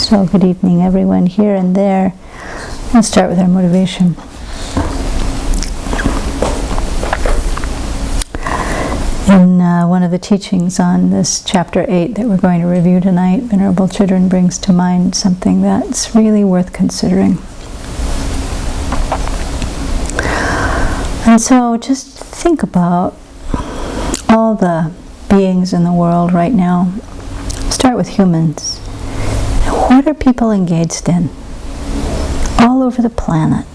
So good evening everyone here and there. Let's start with our motivation. In one of the teachings on this chapter 8 that we're going to review tonight, Venerable Chidran brings to mind something that's really worth considering. And so just think about all the beings in the world right now. Start with humans. What are people engaged in? All over the planet.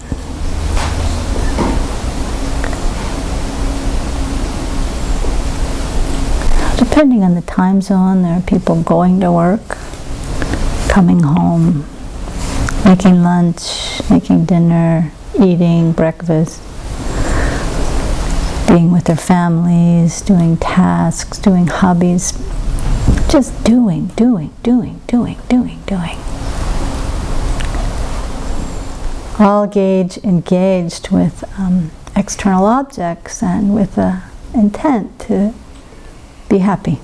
Depending on the time zone, there are people going to work, coming home, making lunch, making dinner, eating breakfast, being with their families, doing tasks, doing hobbies, just doing. All engaged with external objects and with the intent to be happy.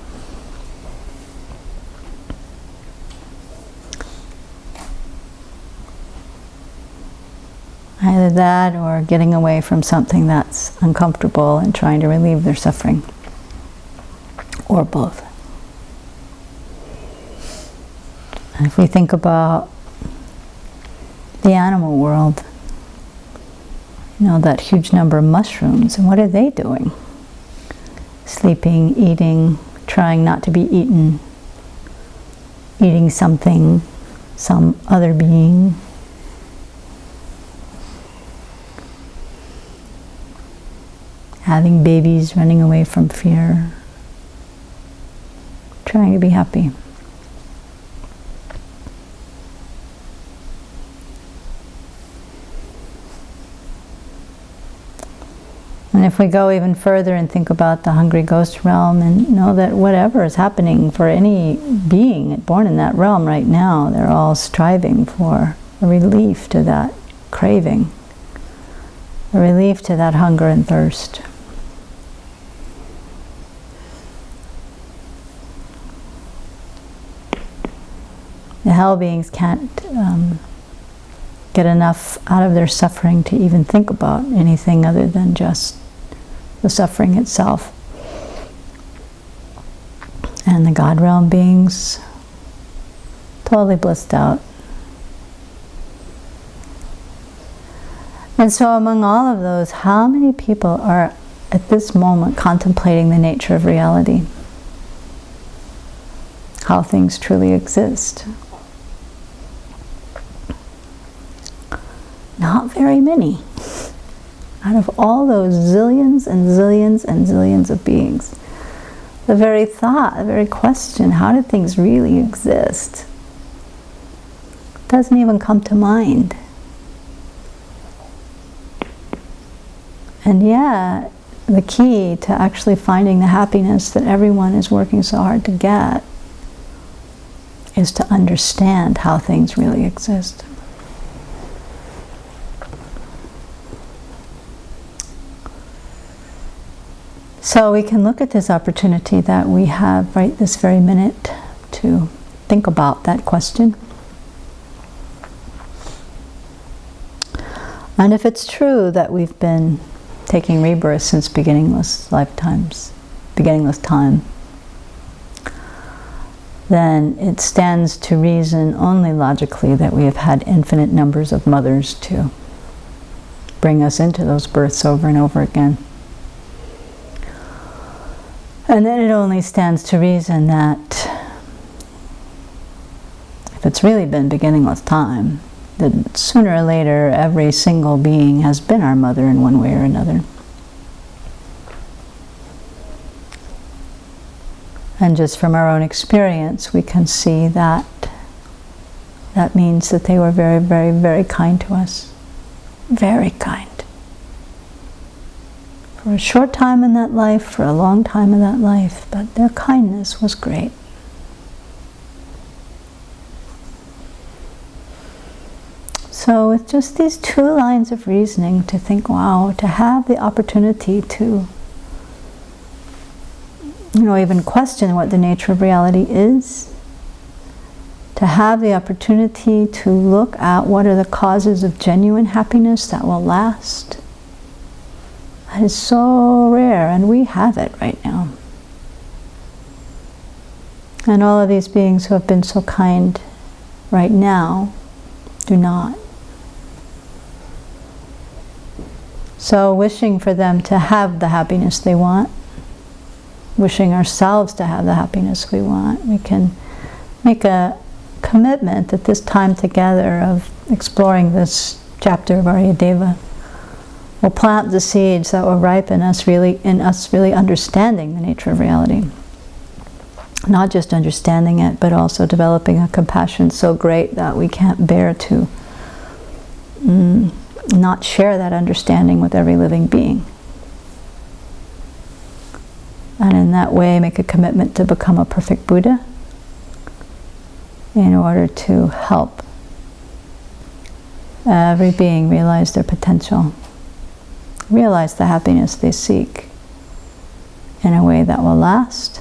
Either that or getting away from something that's uncomfortable and trying to relieve their suffering. Or both. And if we think about the animal world, that huge number of mushrooms, and what are they doing? Sleeping, eating, trying not to be eaten, eating something, some other being. Having babies, running away from fear, trying to be happy. And if we go even further and think about the hungry ghost realm and know that whatever is happening for any being born in that realm right now, they're all striving for a relief to that craving, a relief to that hunger and thirst. The hell beings can't get enough out of their suffering to even think about anything other than just the suffering itself. And the God realm beings, totally blissed out. And so among all of those, how many people are at this moment contemplating the nature of reality? How things truly exist? Not very many. Out of all those zillions and zillions and zillions of beings, the very thought, the very question, how do things really exist, doesn't even come to mind. And yet, the key to actually finding the happiness that everyone is working so hard to get is to understand how things really exist. So we can look at this opportunity that we have right this very minute to think about that question. And if it's true that we've been taking rebirth since beginningless time, then it stands to reason only logically that we have had infinite numbers of mothers to bring us into those births over and over again. And then it only stands to reason that if it's really been beginningless time, that sooner or later every single being has been our mother in one way or another. And just from our own experience, we can see that that means that they were very, very, very kind to us. Very kind. For a short time in that life, for a long time in that life, but their kindness was great. So with just these two lines of reasoning to think, wow, to have the opportunity to even question what the nature of reality is, to to have the opportunity to look at what are the causes of genuine happiness that will last. That is so rare, and we have it right now. And all of these beings who have been so kind right now do not. So wishing for them to have the happiness they want, wishing ourselves to have the happiness we want, we can make a commitment that this time together of exploring this chapter of Aryadeva will plant the seeds that will ripen in us really understanding the nature of reality. Not just understanding it, but also developing a compassion so great that we can't bear to not share that understanding with every living being. And in that way make a commitment to become a perfect Buddha in order to help every being realize their potential, realize the happiness they seek in a way that will last,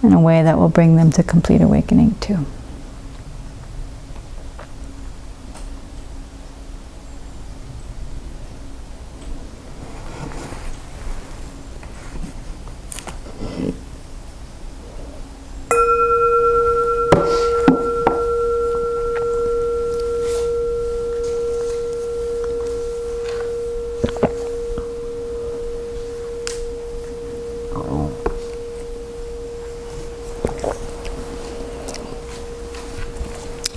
in a way that will bring them to complete awakening too.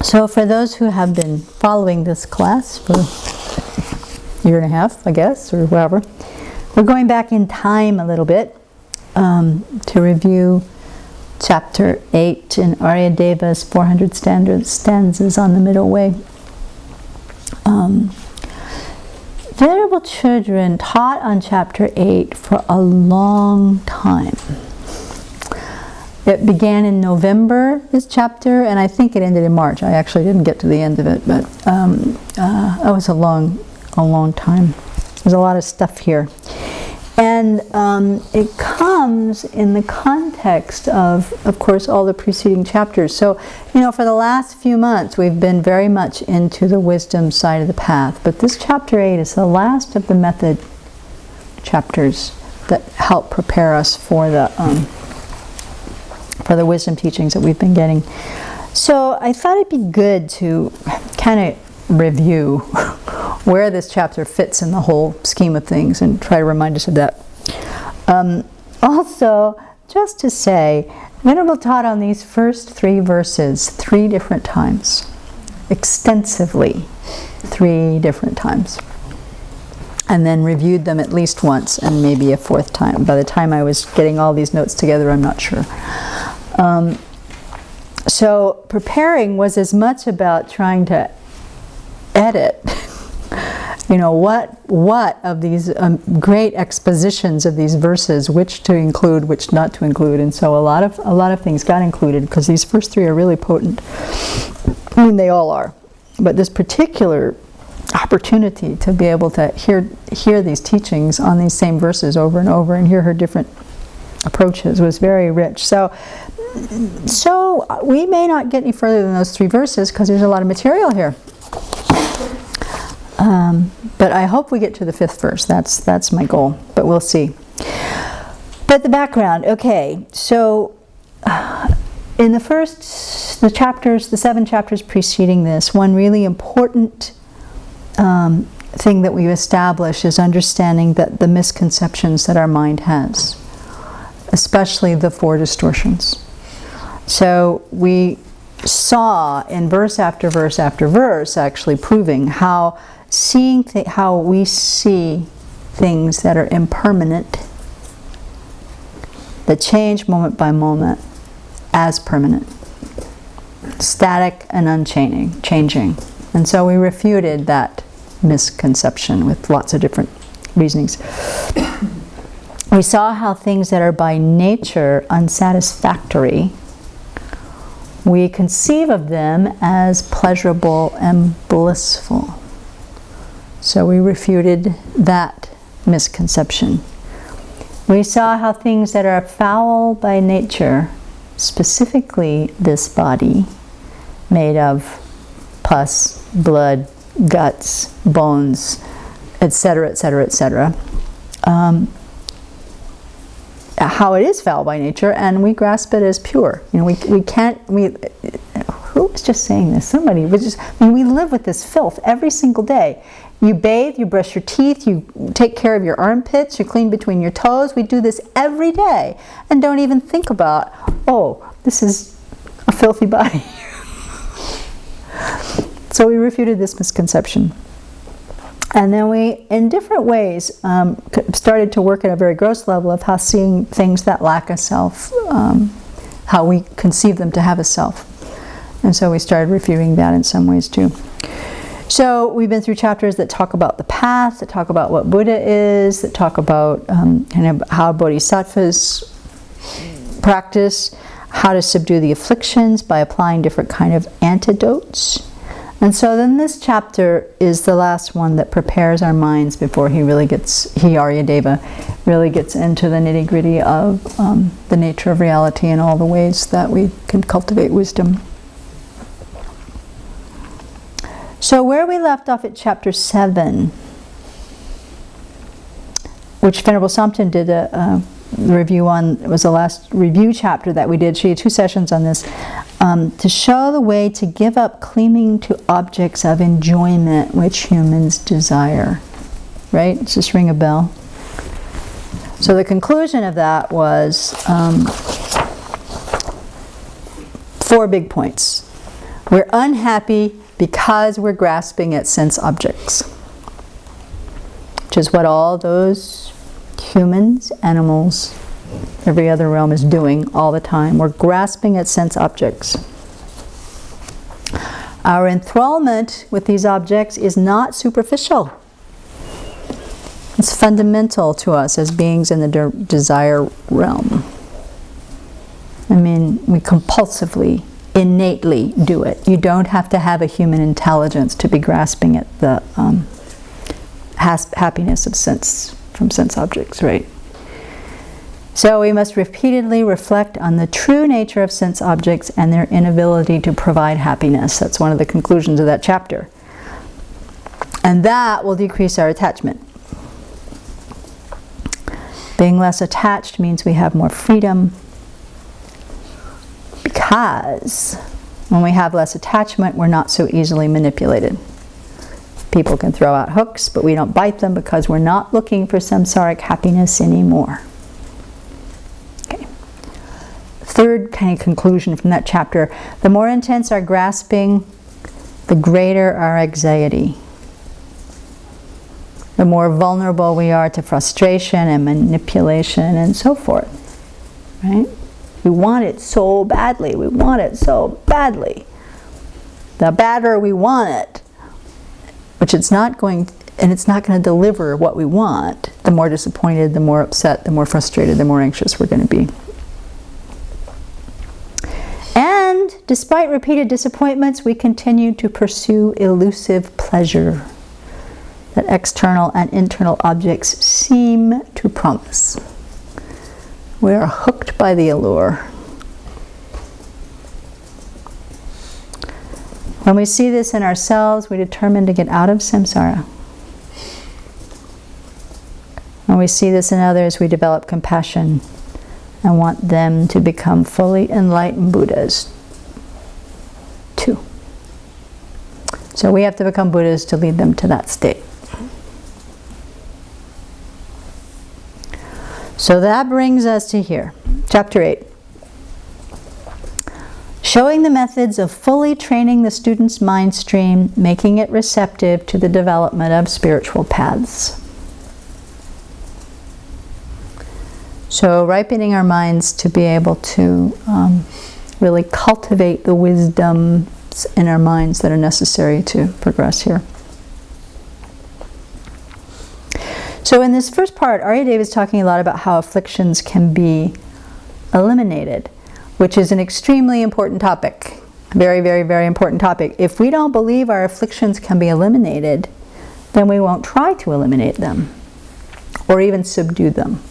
So for those who have been following this class for a year and a half, I guess, or whatever, we're going back in time a little bit to review chapter 8 in Aryadeva's 400 stanzas on the middle way. Venerable children taught on chapter 8 for a long time. It began in November, this chapter, and I think it ended in March. I actually didn't get to the end of it, but it was a long time. There's a lot of stuff here. And it comes in the context of course, all the preceding chapters. So, for the last few months, we've been very much into the wisdom side of the path. But this chapter 8 is the last of the method chapters that help prepare us for the wisdom teachings that we've been getting. So I thought it'd be good to kind of review where this chapter fits in the whole scheme of things and try to remind us of that. Also, just to say, Venerable taught on these first 3 verses 3 different times, extensively 3 different times, and then reviewed them at least once and maybe a 4th time. By the time I was getting all these notes together, I'm not sure. So preparing was as much about trying to edit, what of these great expositions of these verses, which to include, which not to include, and so a lot of things got included because these first 3 are really potent. I mean, they all are, but this particular opportunity to be able to hear these teachings on these same verses over and over and hear her different approaches was very rich. So we may not get any further than those 3 verses because there's a lot of material here. But I hope we get to the 5th verse. That's my goal, but we'll see. But the background, okay. So in the 7 chapters preceding this, one really important thing that we've established is understanding that the misconceptions that our mind has, especially the 4 distortions. So we saw in verse after verse after verse actually proving how we see things that are impermanent, that change moment by moment, as permanent, static and unchanging. And so we refuted that misconception with lots of different reasonings. We saw how things that are by nature unsatisfactory, we conceive of them as pleasurable and blissful. So we refuted that misconception. We saw how things that are foul by nature, specifically this body made of pus, blood, guts, bones, etc., etc., etc., how it is foul by nature, and we grasp it as pure. You know, we can't, who was just saying this? Somebody was just, I mean, we live with this filth every single day. You bathe, you brush your teeth, you take care of your armpits, you clean between your toes. We do this every day and don't even think about, oh, this is a filthy body. So we refuted this misconception. And then we, in different ways, started to work at a very gross level of how seeing things that lack a self, how we conceive them to have a self. And so we started refuting that in some ways too. So we've been through chapters that talk about the path, that talk about what Buddha is, that talk about kind of how bodhisattvas practice, how to subdue the afflictions by applying different kind of antidotes. And so then this chapter is the last one that prepares our minds before Aryadeva, really gets into the nitty-gritty of the nature of reality and all the ways that we can cultivate wisdom. So where we left off at chapter 7, which Venerable Samten did a review on, it was the last review chapter that we did. She had 2 sessions on this, to show the way to give up clinging to objects of enjoyment which humans desire. Right? Does this ring a bell? So the conclusion of that was 4 big points. We're unhappy because we're grasping at sense objects, which is what all those humans, animals, every other realm is doing all the time. We're grasping at sense objects. Our enthrallment with these objects is not superficial. It's fundamental to us as beings in the desire realm. I mean, we compulsively, innately do it. You don't have to have a human intelligence to be grasping at the happiness of sense, from sense objects, right? So we must repeatedly reflect on the true nature of sense objects and their inability to provide happiness. That's one of the conclusions of that chapter. And that will decrease our attachment. Being less attached means we have more freedom, because when we have less attachment, we're not so easily manipulated. People can throw out hooks, but we don't bite them because we're not looking for samsaric happiness anymore. Okay. Third kind of conclusion from that chapter: the more intense our grasping, the greater our anxiety. The more vulnerable we are to frustration and manipulation and so forth. Right? We want it so badly. We want it so badly. The badder we want it, which it's not going, and it's not going to deliver what we want, the more disappointed, the more upset, the more frustrated, the more anxious we're going to be. And despite repeated disappointments, we continue to pursue elusive pleasure that external and internal objects seem to promise. We are hooked by the allure. When we see this in ourselves, we determine to get out of samsara. When we see this in others, we develop compassion and want them to become fully enlightened Buddhas too. So we have to become Buddhas to lead them to that state. So that brings us to here, chapter 8. Showing the methods of fully training the student's mind stream, making it receptive to the development of spiritual paths. So ripening our minds to be able to really cultivate the wisdoms in our minds that are necessary to progress here. So in this first part, Aryadeva is talking a lot about how afflictions can be eliminated, which is an extremely important topic. Very, very, very important topic. If we don't believe our afflictions can be eliminated, then we won't try to eliminate them or even subdue them.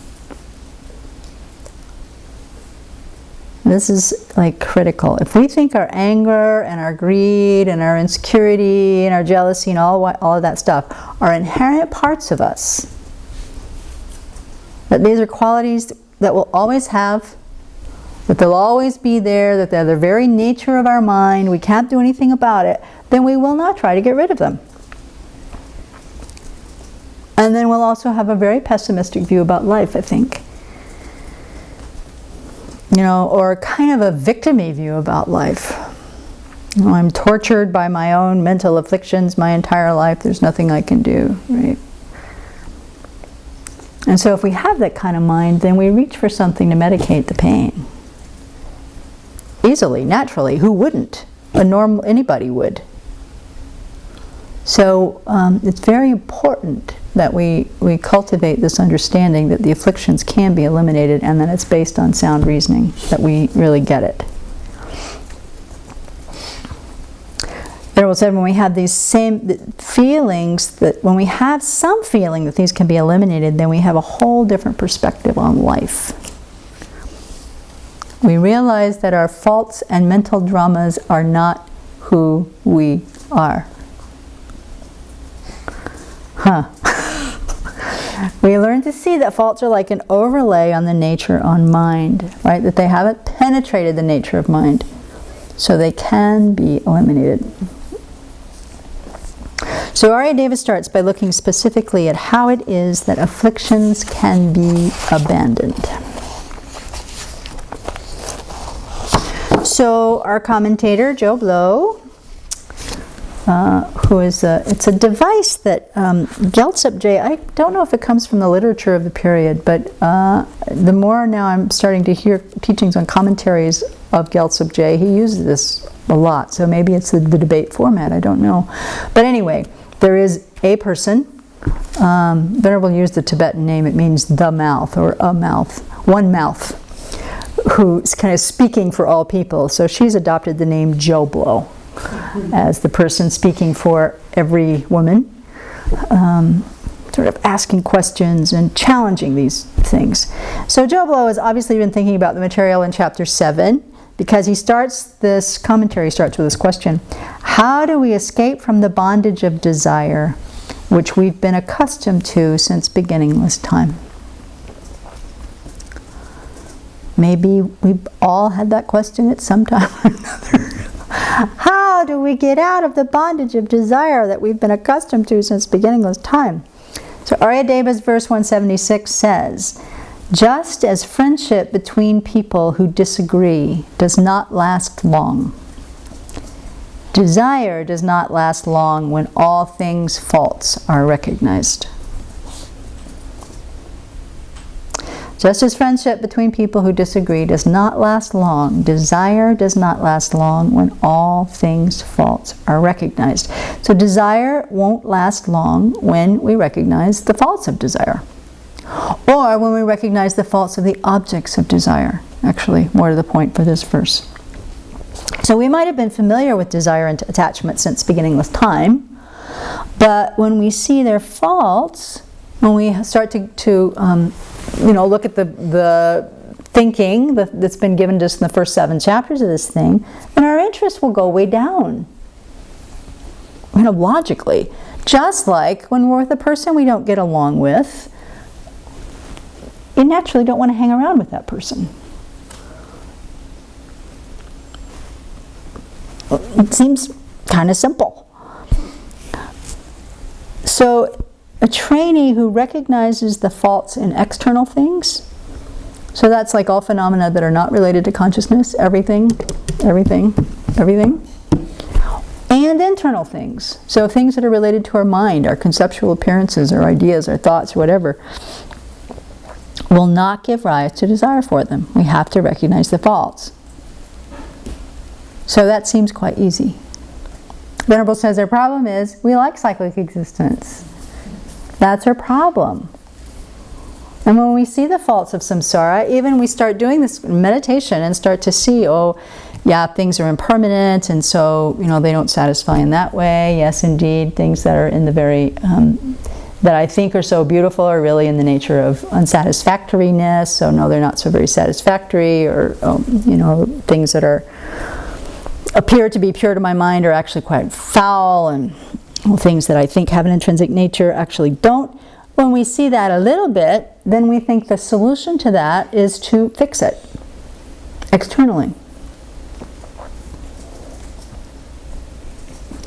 This is like critical. If we think our anger and our greed and our insecurity and our jealousy and all of that stuff are inherent parts of us, that these are qualities that we'll always have, that they'll always be there, that they're the very nature of our mind, we can't do anything about it, then we will not try to get rid of them. And then we'll also have a very pessimistic view about life, I think. You know, or kind of a victim-y view about life. You know, I'm tortured by my own mental afflictions my entire life. There's nothing I can do, right? And so if we have that kind of mind, then we reach for something to medicate the pain. Easily, naturally. Who wouldn't? Anybody would. So it's very important that we cultivate this understanding that the afflictions can be eliminated, and that it's based on sound reasoning, that we really get it. Venerable said when we have these same feelings, that when we have some feeling that these can be eliminated, then we have a whole different perspective on life. We realize that our faults and mental dramas are not who we are. We learn to see that faults are like an overlay on the nature on mind, right? That they haven't penetrated the nature of mind, so they can be eliminated. So Aryadeva starts by looking specifically at how it is that afflictions can be abandoned. So our commentator, Joe Blow, who is it's a device that Gyaltsab Je, I don't know if it comes from the literature of the period, but the more now I'm starting to hear teachings on commentaries of Gyaltsab Je, he uses this a lot, so maybe it's the debate format, I don't know. But anyway, there is a person, Venerable used the Tibetan name, it means the mouth, or a mouth, one mouth, who's kind of speaking for all people. So she's adopted the name Joe Blow as the person speaking for every woman, sort of asking questions and challenging these things. So Joe Blow has obviously been thinking about the material in chapter 7, because he starts this commentary starts with this question: how do we escape from the bondage of desire which we've been accustomed to since beginningless time? Maybe we've all had that question at some time or another. How do we get out of the bondage of desire that we've been accustomed to since beginningless time? So Aryadeva's verse 176 says, just as friendship between people who disagree does not last long, desire does not last long when all things false are recognized. Just as friendship between people who disagree does not last long, desire does not last long when all things false are recognized. So desire won't last long when we recognize the faults of desire, or when we recognize the faults of the objects of desire. Actually, more to the point for this verse. So we might have been familiar with desire and attachment since beginningless time, but when we see their faults, when we start to look at the thinking that's been given to us in the first 7 chapters of this thing, then our interest will go way down. Logically. Just like when we're with a person we don't get along with, you naturally don't want to hang around with that person. It seems kind of simple. So a trainee who recognizes the faults in external things, so that's like all phenomena that are not related to consciousness, everything, and internal things, so things that are related to our mind, our conceptual appearances, our ideas, our thoughts, whatever, will not give rise to desire for them. We have to recognize the faults. So that seems quite easy. Venerable says our problem is we like cyclic existence. That's our problem. And when we see the faults of samsara, even we start doing this meditation and start to see, oh, yeah, things are impermanent, and so, they don't satisfy in that way. Yes, indeed, things that are in the very that I think are so beautiful are really in the nature of unsatisfactoriness. So no, they're not so very satisfactory, or things that appear to be pure to my mind are actually quite foul, and things that I think have an intrinsic nature actually don't. When we see that a little bit, then we think the solution to that is to fix it externally.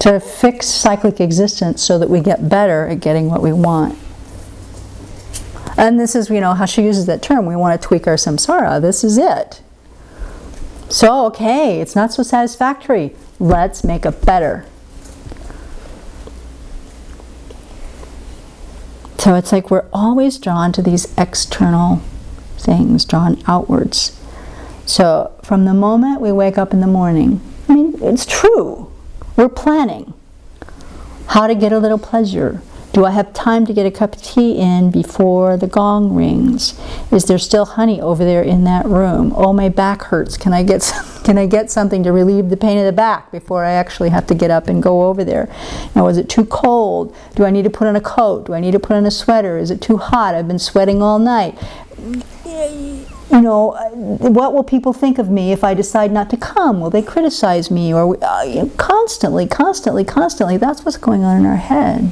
To fix cyclic existence so that we get better at getting what we want. And this is, how she uses that term. We want to tweak our samsara. This is it. So, okay, it's not so satisfactory. Let's make it better. So it's like we're always drawn to these external things, drawn outwards. So from the moment we wake up in the morning, it's true. We're planning how to get a little pleasure. Do I have time to get a cup of tea in before the gong rings? Is there still honey over there in that room? Oh, my back hurts. Can I get something to relieve the pain of the back before I actually have to get up and go over there? Now, is it too cold? Do I need to put on a coat? Do I need to put on a sweater? Is it too hot? I've been sweating all night. What will people think of me if I decide not to come? Will they criticize me? Or constantly, that's what's going on in our head.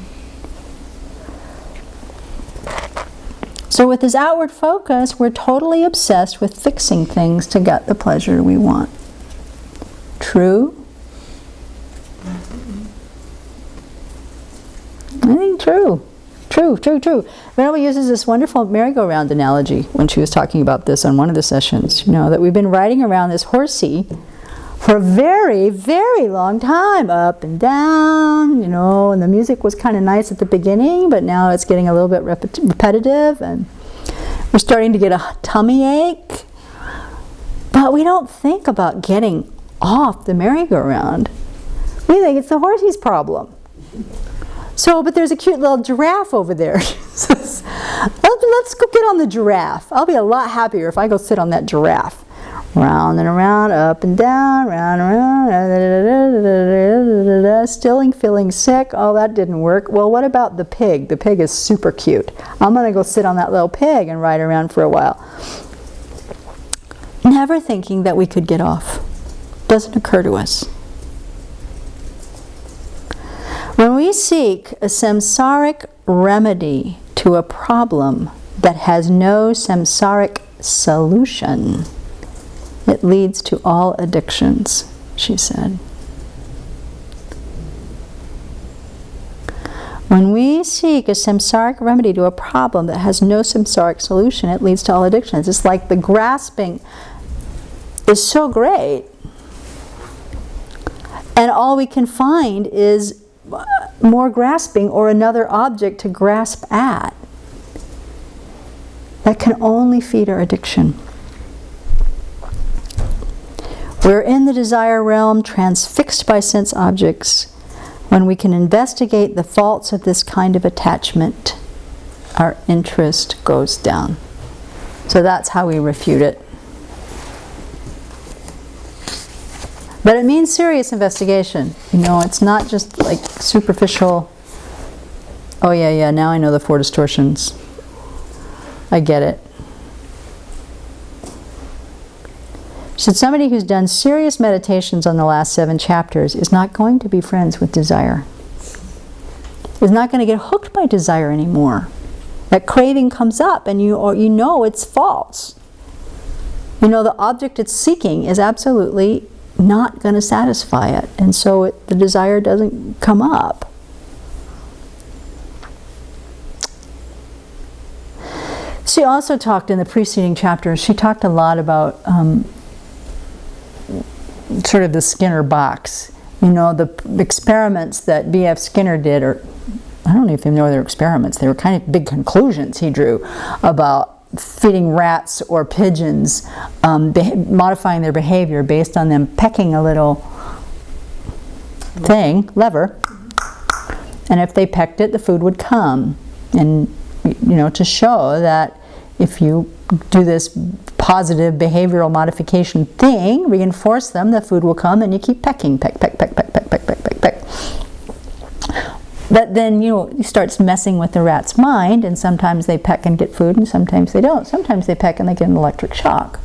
So with this outward focus, we're totally obsessed with fixing things to get the pleasure we want. True? I think true. True. Venerable uses this wonderful merry-go-round analogy when she was talking about this on one of the sessions, that we've been riding around this horsey for a very, very long time, up and down, and the music was kind of nice at the beginning, but now it's getting a little bit repetitive, and we're starting to get a tummy ache. But we don't think about getting off the merry-go-round. We think it's the horsey's problem. So, but there's a cute little giraffe over there. Let's go get on the giraffe. I'll be a lot happier if I go sit on that giraffe. Round and around, up and down, round and around, still feeling sick. Oh, that didn't work. Well, what about the pig? The pig is super cute. I'm going to go sit on that little pig and ride around for a while. Never thinking that we could get off. Doesn't occur to us. When we seek a samsaric remedy to a problem that has no samsaric solution, it leads to all addictions, she said. When we seek a samsaric remedy to a problem that has no samsaric solution, it leads to all addictions. It's like the grasping is so great, and all we can find is more grasping or another object to grasp at. That can only feed our addiction. We're in the desire realm, transfixed by sense objects. When we can investigate the faults of this kind of attachment, our interest goes down. So that's how we refute it. But it means serious investigation. It's not just like superficial, oh yeah, now I know the 4 distortions. I get it. So somebody who's done serious meditations on the last 7 chapters is not going to be friends with desire. Is not going to get hooked by desire anymore. That craving comes up and you know it's false. The object it's seeking is absolutely not going to satisfy it, and so the desire doesn't come up. She also talked in the preceding chapters, she talked a lot about sort of the Skinner box. The experiments that B.F. Skinner did, or I don't even know they're experiments, they were kind of big conclusions he drew about feeding rats or pigeons, modifying their behavior based on them pecking a little lever, and if they pecked it, the food would come. And to show that if you do this positive behavioral modification thing, reinforce them, the food will come, and you keep pecking, peck. But then, he starts messing with the rat's mind, and sometimes they peck and get food, and sometimes they don't. Sometimes they peck and they get an electric shock.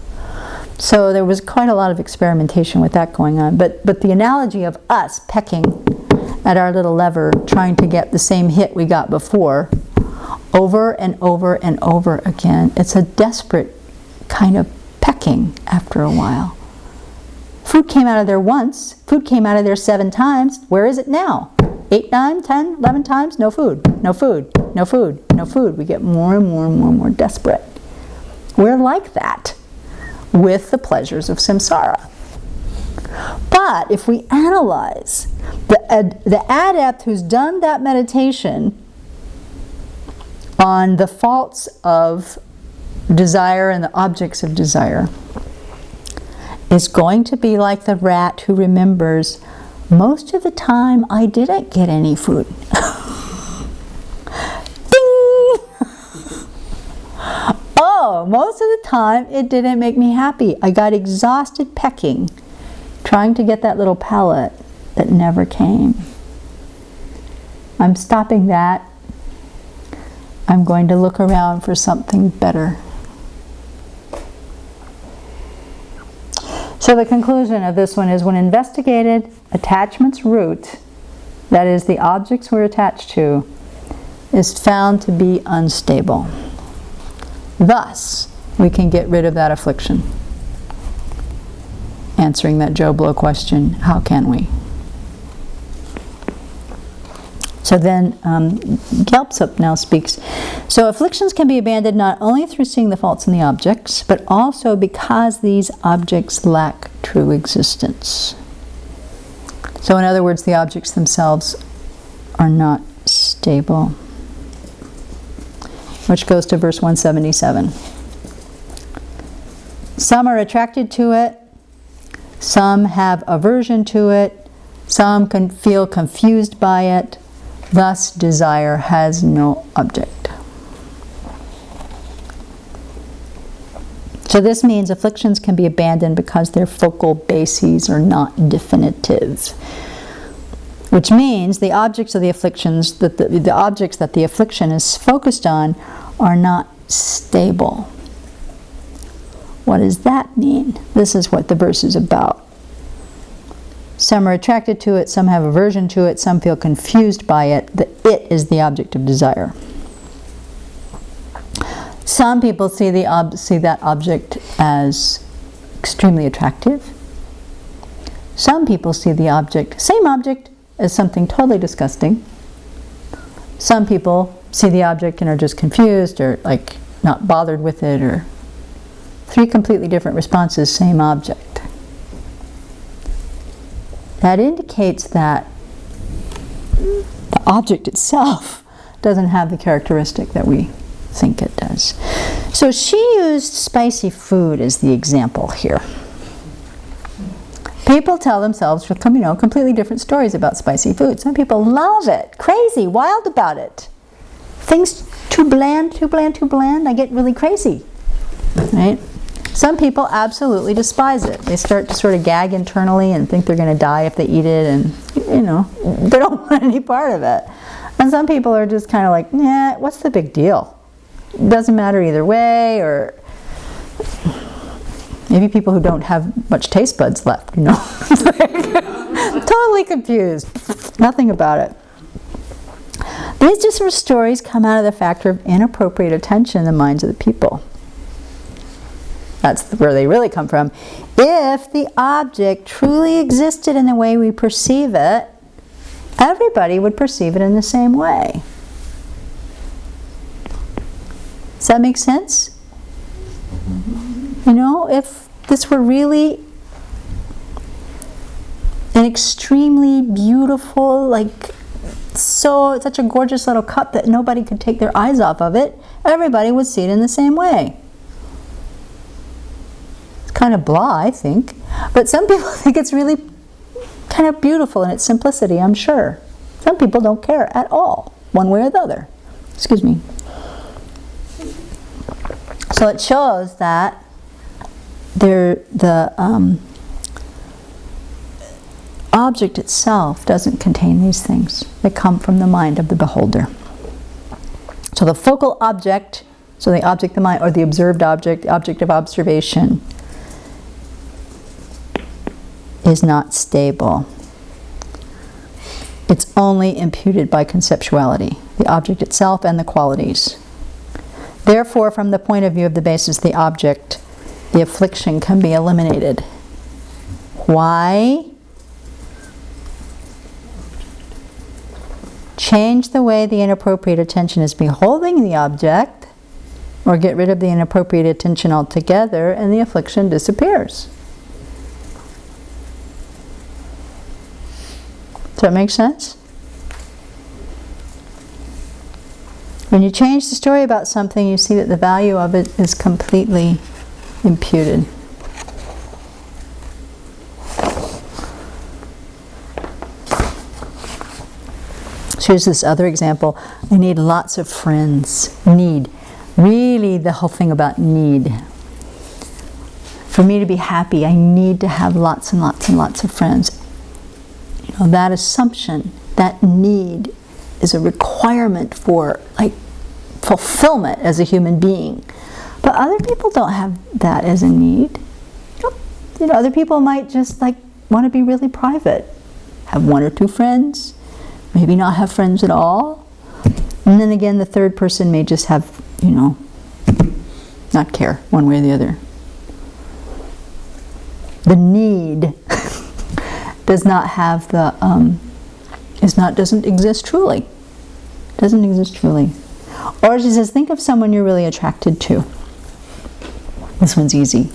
So there was quite a lot of experimentation with that going on. But the analogy of us pecking at our little lever, trying to get the same hit we got before, over and over and over again, it's a desperate kind of pecking after a while. Food came out of there once. Food came out of there 7 times. Where is it now? 8, 9, 10, 11 times? No food. No food. No food. No food. We get more and more and more and more desperate. We're like that with the pleasures of samsara. But if we analyze the adept who's done that meditation on the faults of desire and the objects of desire, is going to be like the rat who remembers, most of the time I didn't get any food. Ding! Oh, most of the time it didn't make me happy. I got exhausted pecking, trying to get that little pellet that never came. I'm stopping that. I'm going to look around for something better. So the conclusion of this one is, when investigated, attachment's root, that is the objects we're attached to, is found to be unstable. Thus, we can get rid of that affliction. Answering that Joe Blow question, how can we? So then Gyaltsuk now speaks. So afflictions can be abandoned not only through seeing the faults in the objects, but also because these objects lack true existence. So in other words, the objects themselves are not stable. Which goes to verse 177. Some are attracted to it, some have aversion to it, some can feel confused by it. Thus, desire has no object. So this means afflictions can be abandoned because their focal bases are not definitive. Which means the objects of the afflictions, the objects that the affliction is focused on, are not stable. What does that mean? This is what the verse is about. Some are attracted to it, some have aversion to it, some feel confused by it. The it is the object of desire. Some people see that object as extremely attractive. Some people see the same object, as something totally disgusting. Some people see the object and are just confused or like not bothered with it, or 3 completely different responses, same object. That indicates that the object itself doesn't have the characteristic that we think it does. So she used spicy food as the example here. People tell themselves, completely different stories about spicy food. Some people love it, crazy, wild about it. Things too bland, I get really crazy, right? Some people absolutely despise it. They start to sort of gag internally and think they're going to die if they eat it, and they don't want any part of it. And some people are just kind of like, nah, what's the big deal? It doesn't matter either way. Or maybe people who don't have much taste buds left, totally confused. Nothing about it. These different stories come out of the factor of inappropriate attention in the minds of the people. That's where they really come from. If the object truly existed in the way we perceive it, everybody would perceive it in the same way. Does that make sense? If this were really an extremely beautiful, such a gorgeous little cup that nobody could take their eyes off of it, everybody would see it in the same way. Kind of blah, I think, but some people think it's really kind of beautiful in its simplicity, I'm sure. Some people don't care at all, one way or the other. Excuse me. So it shows that object itself doesn't contain these things. They come from the mind of the beholder. So the focal object, so the object of the mind, or the observed object, the object of observation, is not stable. It's only imputed by conceptuality, the object itself and the qualities. Therefore, from the point of view of the basis, the object, the affliction can be eliminated. Why? Change the way the inappropriate attention is beholding the object, or get rid of the inappropriate attention altogether, and the affliction disappears. Does that make sense? When you change the story about something, you see that the value of it is completely imputed. So here's this other example. I need lots of friends. Need. Really, the whole thing about need. For me to be happy, I need to have lots and lots and lots of friends. You know, that assumption, that need, is a requirement for fulfillment as a human being. But other people don't have that as a need. You know, other people might just want to be really private. Have one or two friends, maybe not have friends at all. And then again, the third person may just have, not care one way or the other. The need does not have the, doesn't exist truly. Doesn't exist truly. Or she says, think of someone you're really attracted to. This one's easy.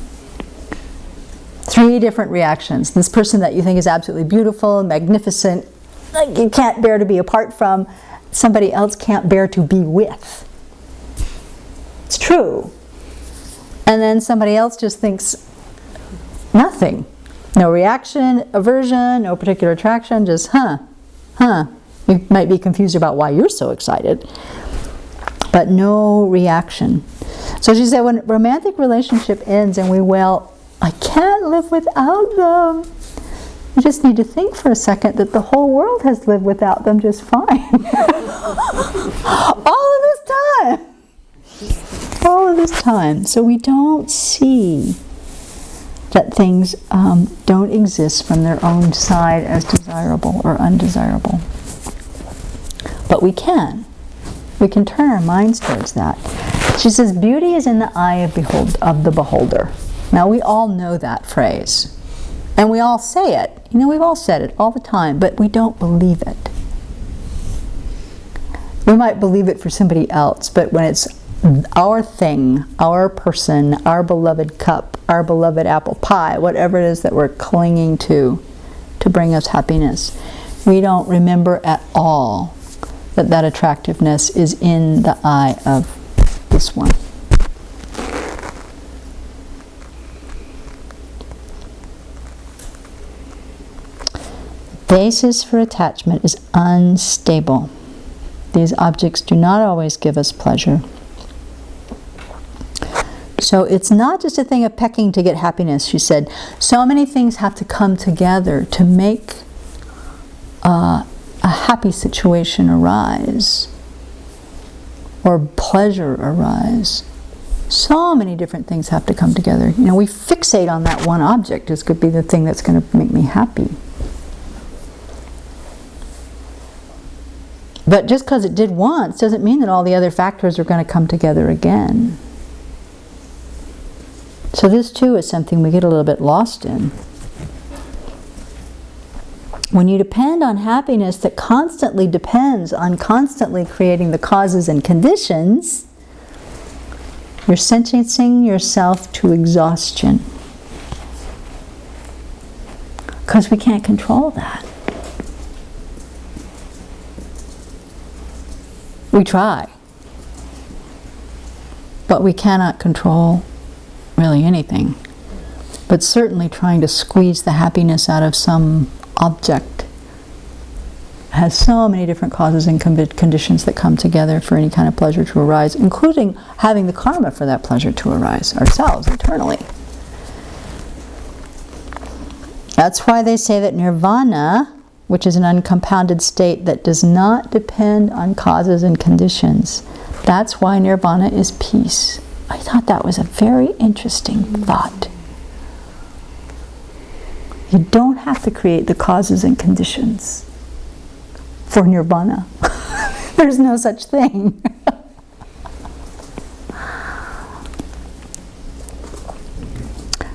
3 different reactions. This person that you think is absolutely beautiful, magnificent, like you can't bear to be apart from, somebody else can't bear to be with. It's true. And then somebody else just thinks nothing. No reaction, aversion, no particular attraction, just You might be confused about why you're so excited. But no reaction. So she said, when a romantic relationship ends and we wail, I can't live without them, you just need to think for a second that the whole world has lived without them just fine. All of this time. All of this time. So we don't see that things don't exist from their own side as desirable or undesirable. But we can. We can turn our minds towards that. She says, beauty is in the eye of the beholder. Now, we all know that phrase. And we all say it. We've all said it all the time, but we don't believe it. We might believe it for somebody else, but when it's our thing, our person, our beloved cup, our beloved apple pie, whatever it is that we're clinging to bring us happiness, we don't remember at all that attractiveness is in the eye of this one. The basis for attachment is unstable. These objects do not always give us pleasure. So it's not just a thing of pecking to get happiness, she said. So many things have to come together to make a happy situation arise, or pleasure arise. So many different things have to come together. We fixate on that one object. This could be the thing that's going to make me happy. But just because it did once doesn't mean that all the other factors are going to come together again. So this too is something we get a little bit lost in. When you depend on happiness that constantly depends on constantly creating the causes and conditions, you're sentencing yourself to exhaustion. Because we can't control that. We try. But we cannot control really anything. But certainly trying to squeeze the happiness out of some object has so many different causes and conditions that come together for any kind of pleasure to arise, including having the karma for that pleasure to arise ourselves internally. That's why they say that nirvana, which is an uncompounded state that does not depend on causes and conditions, that's why nirvana is peace. I thought that was a very interesting thought. You don't have to create the causes and conditions for nirvana. There's no such thing.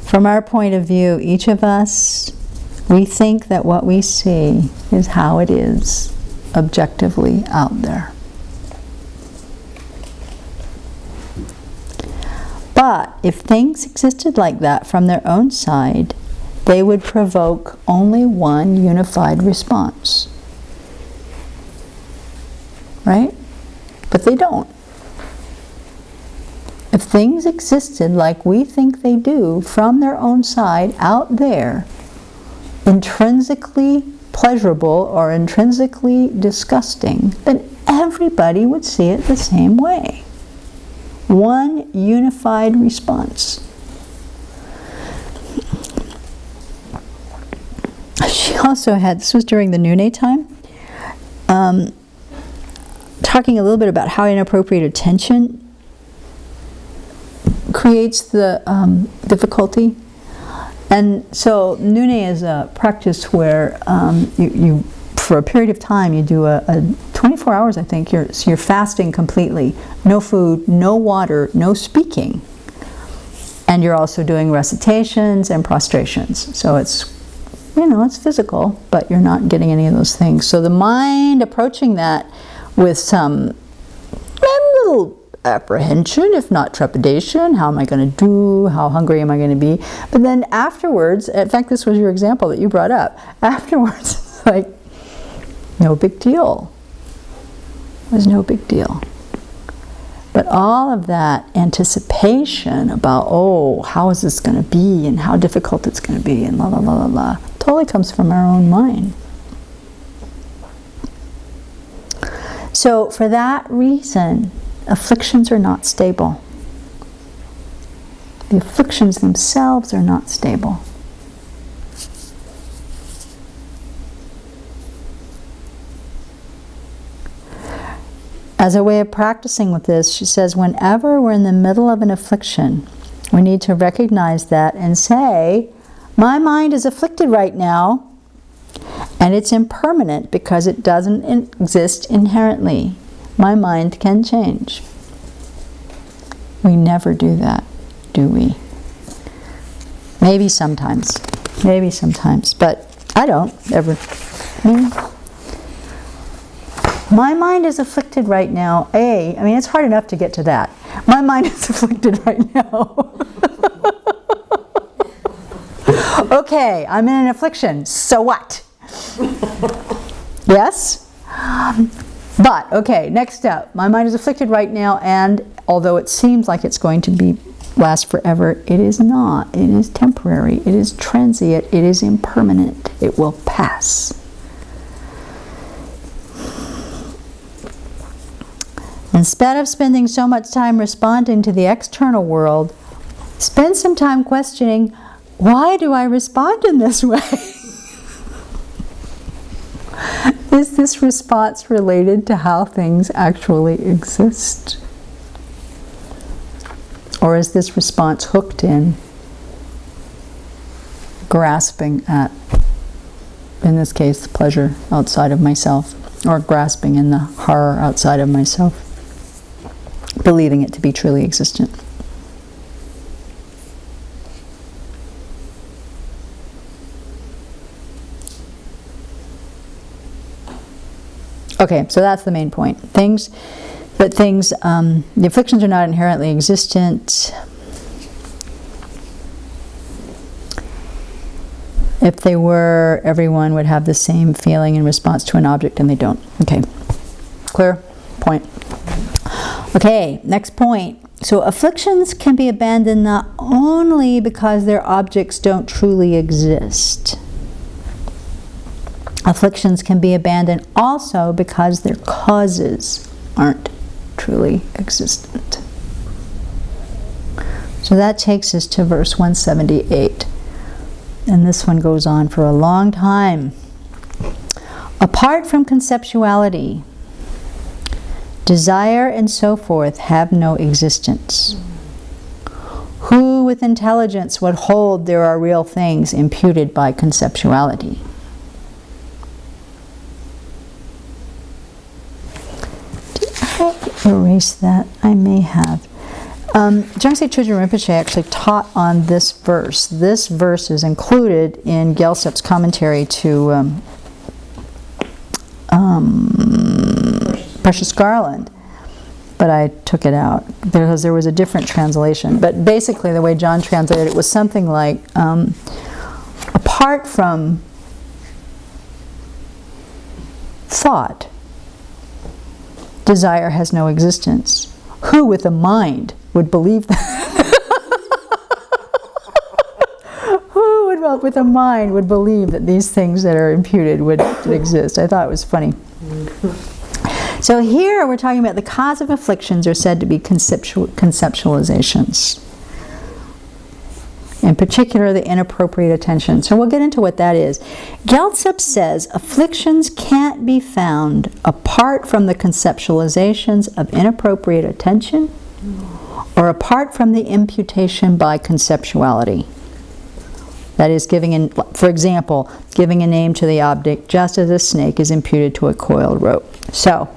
From our point of view, each of us, we think that what we see is how it is objectively out there. But if things existed like that from their own side, they would provoke only one unified response. Right? But they don't. If things existed like we think they do from their own side out there, intrinsically pleasurable or intrinsically disgusting, then everybody would see it the same way. One unified response. She also had, this was during the Nune time, talking a little bit about how inappropriate attention creates the difficulty. And so Nune is a practice where you for a period of time you do a 24 hours, I think, you're fasting completely. No food, no water, no speaking. And you're also doing recitations and prostrations. So it's, it's physical, but you're not getting any of those things. So the mind approaching that with some little apprehension, if not trepidation, how am I going to do, how hungry am I going to be? But then afterwards, in fact, this was your example that you brought up, afterwards, it's like, no big deal. It was no big deal. But all of that anticipation about, how is this going to be, and how difficult it's going to be, and la la la la la, totally comes from our own mind. So for that reason, afflictions are not stable. The afflictions themselves are not stable. As a way of practicing with this, she says, whenever we're in the middle of an affliction, we need to recognize that and say, my mind is afflicted right now, and it's impermanent because it doesn't exist inherently. My mind can change. We never do that, do we? Maybe sometimes, but I don't ever. My mind is afflicted right now. It's hard enough to get to that. My mind is afflicted right now. Okay, I'm in an affliction. So what? Yes? But, okay, next up. My mind is afflicted right now, and although it seems like it's going to last forever, it is not. It is temporary. It is transient. It is impermanent. It will pass. Instead of spending so much time responding to the external world, spend some time questioning, why do I respond in this way? Is this response related to how things actually exist? Or is this response hooked in, grasping at, in this case, the pleasure outside of myself, or grasping in the horror outside of myself, believing it to be truly existent? Okay, so that's the main point. The afflictions are not inherently existent. If they were, everyone would have the same feeling in response to an object, and they don't. Okay, clear? Point. Okay, next point. So afflictions can be abandoned not only because their objects don't truly exist. Afflictions can be abandoned also because their causes aren't truly existent. So that takes us to verse 178. And this one goes on for a long time. Apart from conceptuality, desire and so forth have no existence. Who with intelligence would hold there are real things imputed by conceptuality? Did I erase that? I may have. Jangse Chögyam Rinpoche actually taught on this verse. This verse is included in Gyaltsep's commentary to Precious Garland, but I took it out because there was a different translation. But basically the way John translated it was something like, apart from thought, desire has no existence. Who with a mind would believe that? Who would, with a mind would believe that these things that are imputed would exist? I thought it was funny. So here we're talking about the cause of afflictions are said to be conceptualizations. In particular, the inappropriate attention. So we'll get into what that is. Gyaltsep says afflictions can't be found apart from the conceptualizations of inappropriate attention or apart from the imputation by conceptuality. That is, for example, giving a name to the object just as a snake is imputed to a coiled rope. So,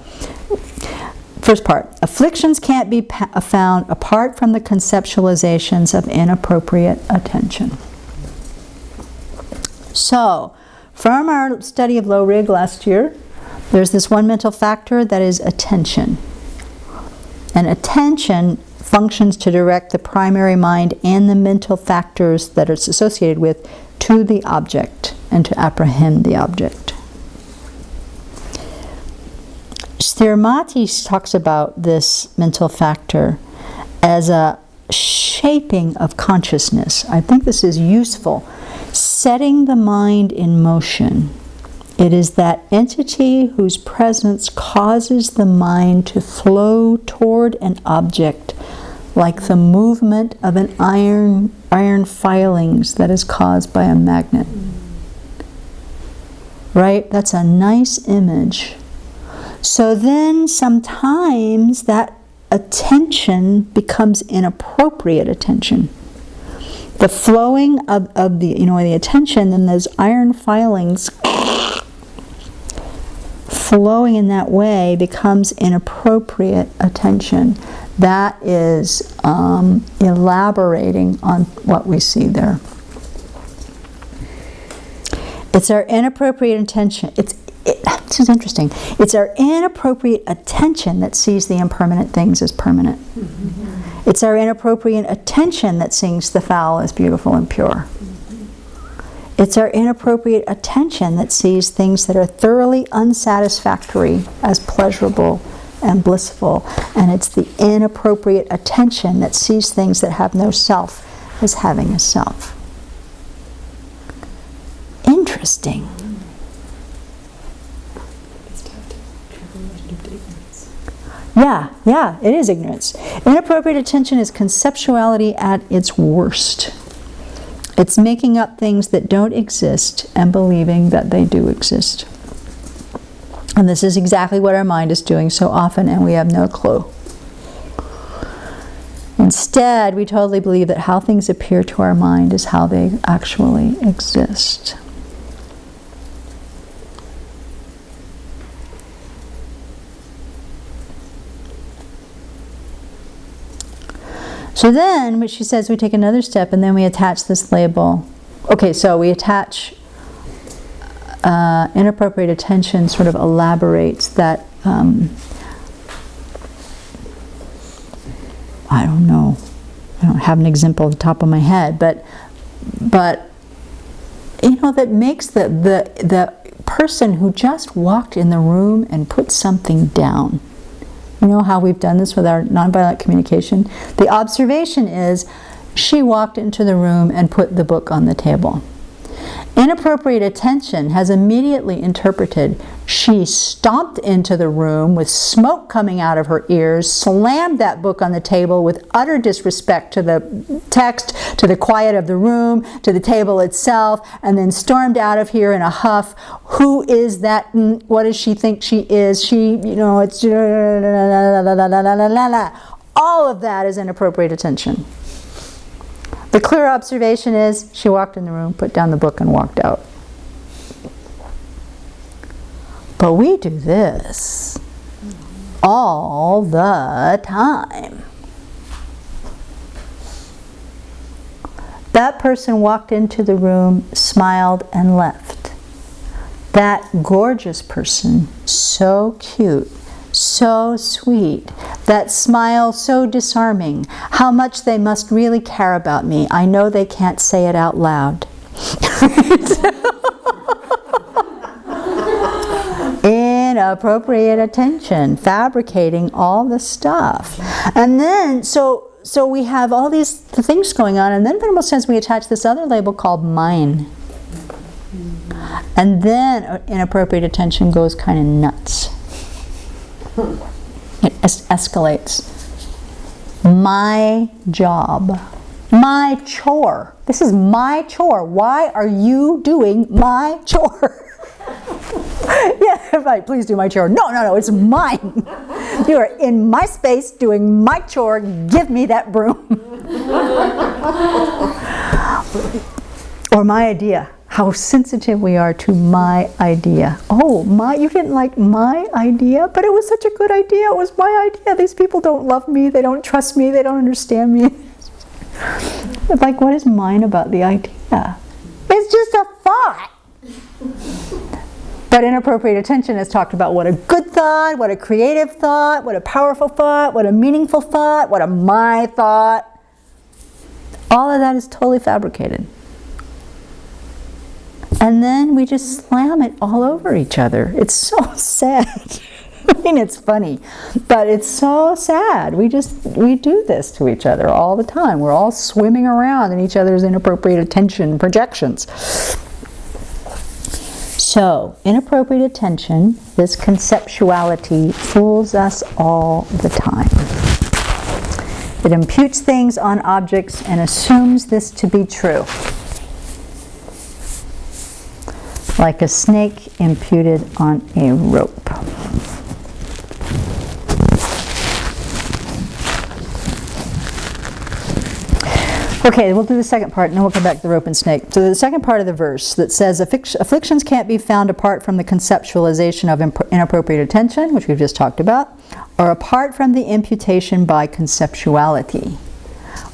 first part, afflictions can't be found apart from the conceptualizations of inappropriate attention. So, from our study of low rig last year, there's this one mental factor that is attention. And attention functions to direct the primary mind and the mental factors that it's associated with to the object and to apprehend the object. Sthirmati talks about this mental factor as a shaping of consciousness. I think this is useful. Setting the mind in motion. It is that entity whose presence causes the mind to flow toward an object like the movement of an iron filings that is caused by a magnet. Right? That's a nice image. So then sometimes that attention becomes inappropriate attention. The flowing of the attention, then those iron filings flowing in that way becomes inappropriate attention. That is elaborating on what we see there. It's our inappropriate attention. This is interesting. It's our inappropriate attention that sees the impermanent things as permanent. Mm-hmm. It's our inappropriate attention that sees the foul as beautiful and pure. Mm-hmm. It's our inappropriate attention that sees things that are thoroughly unsatisfactory as pleasurable and blissful. And it's the inappropriate attention that sees things that have no self as having a self. Interesting. Yeah, it is ignorance. Inappropriate attention is conceptuality at its worst. It's making up things that don't exist and believing that they do exist. And this is exactly what our mind is doing so often, and we have no clue. Instead, we totally believe that how things appear to our mind is how they actually exist. So then, what she says, we take another step and then we attach this label. Okay, so we attach inappropriate attention, sort of elaborates that, I don't know, I don't have an example at the top of my head, but that makes the person who just walked in the room and put something down. You know how we've done this with our nonviolent communication? The observation is, she walked into the room and put the book on the table. Inappropriate attention has immediately interpreted, she stomped into the room with smoke coming out of her ears, slammed that book on the table with utter disrespect to the text, to the quiet of the room, to the table itself, and then stormed out of here in a huff. Who is that? What does she think she is? She, it's... All of that is inappropriate attention. The clear observation is, she walked in the room, put down the book, and walked out. But we do this all the time. That person walked into the room, smiled, and left. That gorgeous person, so cute, so sweet, that smile so disarming, how much they must really care about me. I know they can't say it out loud. Inappropriate attention, fabricating all the stuff. And then, so we have all these things going on, and then in almost sense we attach this other label called mine. And then inappropriate attention goes kind of nuts. It escalates. My job. My chore. This is my chore. Why are you doing my chore? Yeah, right, please do my chore. No, it's mine. You are in my space doing my chore. Give me that broom. Or my idea. How sensitive we are to my idea. Oh, you didn't like my idea? But it was such a good idea. It was my idea. These people don't love me. They don't trust me. They don't understand me. Like, what is mine about the idea? It's just a thought. But inappropriate attention has talked about what a good thought, what a creative thought, what a powerful thought, what a meaningful thought, what a my thought. All of that is totally fabricated. And then we just slam it all over each other. It's so sad. I mean, it's funny, but it's so sad. We do this to each other all the time. We're all swimming around in each other's inappropriate attention projections. So, inappropriate attention, this conceptuality, fools us all the time. It imputes things on objects and assumes this to be true. Like a snake imputed on a rope. Okay, we'll do the second part and then we'll come back to the rope and snake. So the second part of the verse that says, afflictions can't be found apart from the conceptualization of inappropriate attention, which we've just talked about, or apart from the imputation by conceptuality.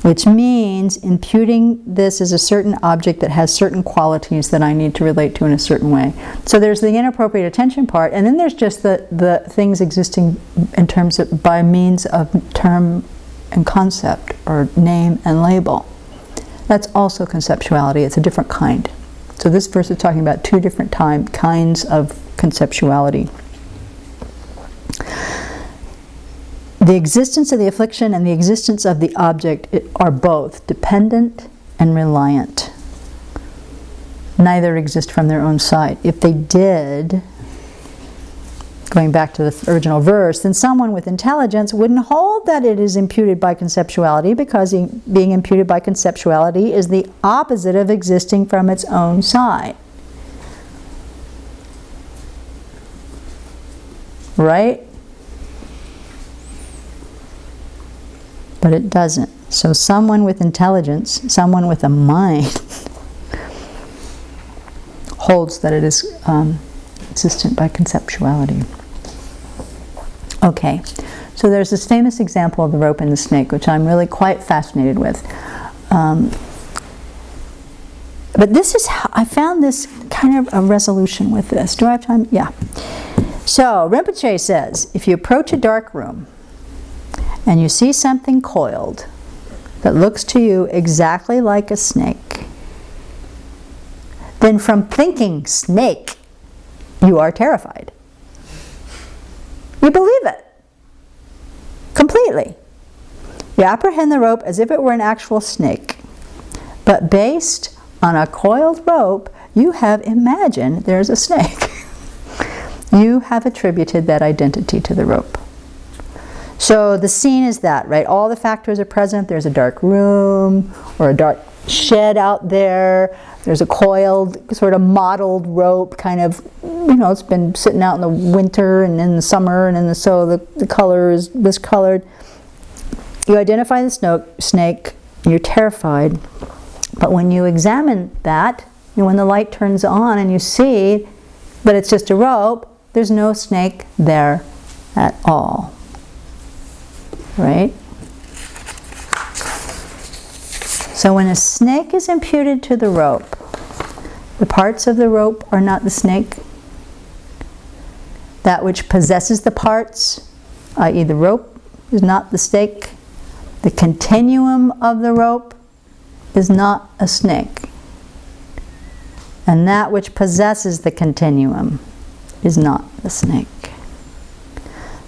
Which means imputing this as a certain object that has certain qualities that I need to relate to in a certain way. So there's the inappropriate attention part, and then there's just the things existing in terms of by means of term and concept, or name and label. That's also conceptuality. It's a different kind. So this verse is talking about two different kinds of conceptuality. The existence of the affliction and the existence of the object are both dependent and reliant. Neither exist from their own side. If they did, going back to the original verse, then someone with intelligence wouldn't hold that it is imputed by conceptuality, because being imputed by conceptuality is the opposite of existing from its own side. Right? But it doesn't. So someone with intelligence, someone with a mind, holds that it is existent by conceptuality. Okay, so there's this famous example of the rope and the snake, which I'm really quite fascinated with. But this is how I found this kind of a resolution with this. Do I have time? Yeah. So Rinpoche says, if you approach a dark room and you see something coiled that looks to you exactly like a snake, then from thinking snake, you are terrified. You believe it completely. You apprehend the rope as if it were an actual snake. But based on a coiled rope, you have imagined there's a snake. You have attributed that identity to the rope. So the scene is that, right? All the factors are present. There's a dark room or a dark shed out there. There's a coiled, sort of mottled rope, kind of, it's been sitting out in the winter and in the summer, and so the color is discolored. You identify the snake, you're terrified. But when you examine that, when the light turns on and you see that it's just a rope, there's no snake there at all. Right? So when a snake is imputed to the rope, the parts of the rope are not the snake. That which possesses the parts, i.e. the rope, is not the snake. The continuum of the rope is not a snake. And that which possesses the continuum is not the snake.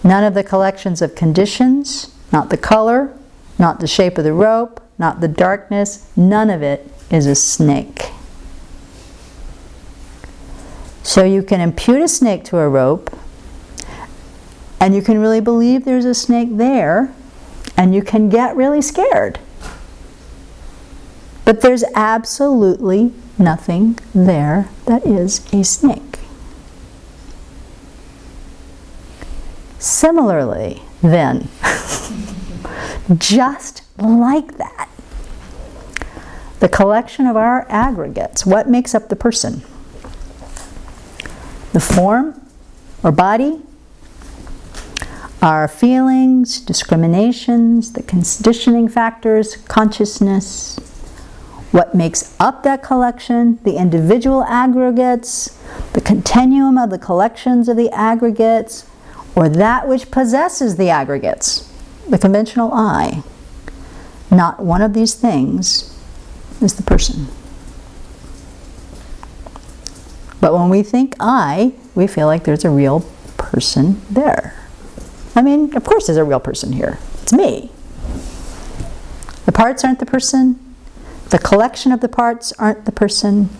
None of the collections of conditions, not the color, not the shape of the rope, not the darkness, none of it is a snake. So you can impute a snake to a rope, and you can really believe there's a snake there, and you can get really scared. But there's absolutely nothing there that is a snake. Similarly, then, just like that, the collection of our aggregates, what makes up the person? The form or body, our feelings, discriminations, the conditioning factors, consciousness, what makes up that collection, the individual aggregates, the continuum of the collections of the aggregates, or that which possesses the aggregates, the conventional I. Not one of these things is the person. But when we think I, we feel like there's a real person there. I mean, of course there's a real person here. It's me. The parts aren't the person. The collection of the parts aren't the person.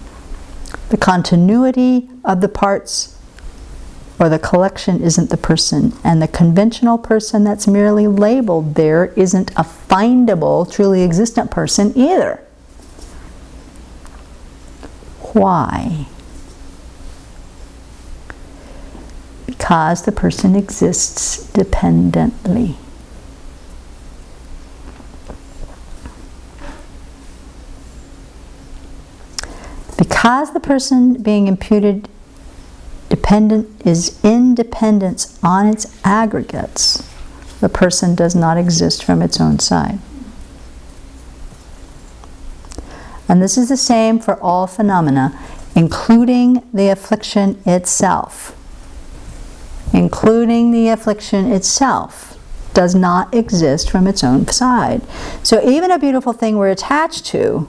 The continuity of the parts or the collection isn't the person. And the conventional person that's merely labeled there isn't a findable, truly existent person either. Why? Because the person exists dependently. Because the person being imputed dependent is independence on its aggregates, the person does not exist from its own side. And this is the same for all phenomena, including the affliction itself. Including the affliction itself does not exist from its own side. So even a beautiful thing we're attached to,